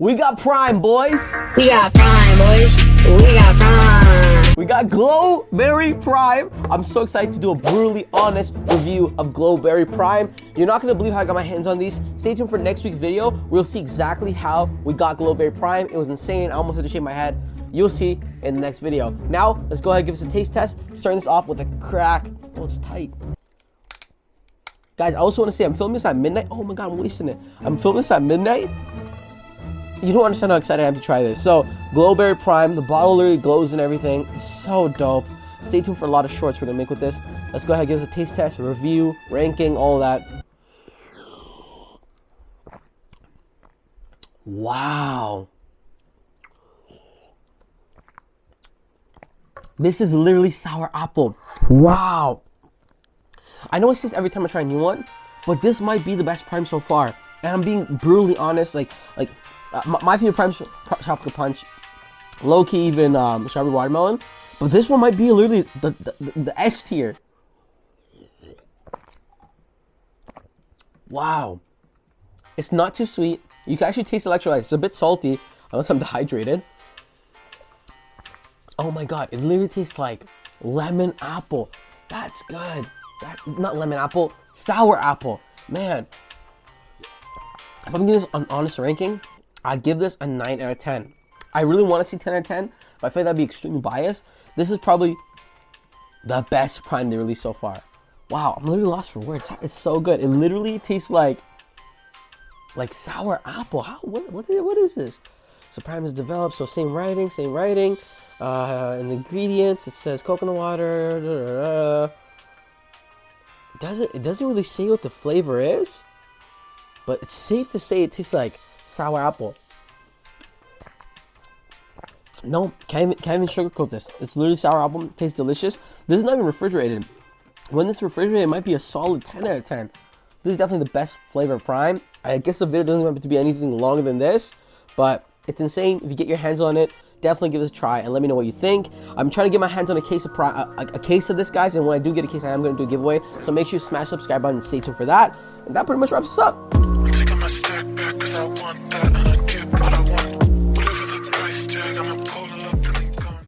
We got Prime, boys. We got Prime, boys. We got Prime. We got Glowberry Prime. I'm so excited to do a brutally honest review of Glowberry Prime. You're not gonna believe how I got my hands on these. Stay tuned for next week's video. We'll see exactly how we got Glowberry Prime. It was insane. I almost had to shave my head. You'll see in the next video. Now, let's go ahead and give us a taste test. Starting this off with a crack. Oh, it's tight. Guys, I also want to say I'm filming this at midnight. Oh my God, I'm wasting it. I'm filming this at midnight. You don't understand how excited I am to try this. So, Glowberry Prime, the bottle literally glows and everything. It's so dope. Stay tuned for a lot of shorts we're gonna make with this. Let's go ahead and give us a taste test, a review, ranking, all that. Wow. This is literally sour apple. Wow. I know I say this every time I try a new one, but this might be the best Prime so far. And I'm being brutally honest, my favorite Prime Tropical Punch, low-key even Strawberry Watermelon, but this one might be literally the S tier. Wow. It's not too sweet. You can actually taste electrolytes. It's a bit salty, unless I'm dehydrated. Oh my God, it literally tastes like lemon apple. That's good. Not lemon apple, sour apple. Man, if I'm giving this an honest ranking, I'd give this a 9 out of 10. I really want to see 10 out of 10, but I feel like that'd be extremely biased. This is probably the best Prime they released so far. Wow, I'm literally lost for words. It's so good. It literally tastes like sour apple. What is this? So Prime is developed, so same writing. In the ingredients, it says coconut water. It doesn't really say what the flavor is, but it's safe to say it tastes like sour apple. No, can't even sugarcoat this. It's literally sour apple. It tastes delicious. This is not even refrigerated. When this is refrigerated, it might be a solid 10 out of 10. This is definitely the best flavor of Prime. I guess the video doesn't want it to be anything longer than this, but it's insane. If you get your hands on it, definitely give this a try and let me know what you think. I'm trying to get my hands on a case of a case of this, guys, and when I do get a case, I am going to do a giveaway. So make sure you smash the subscribe button and stay tuned for that. And that pretty much wraps us up.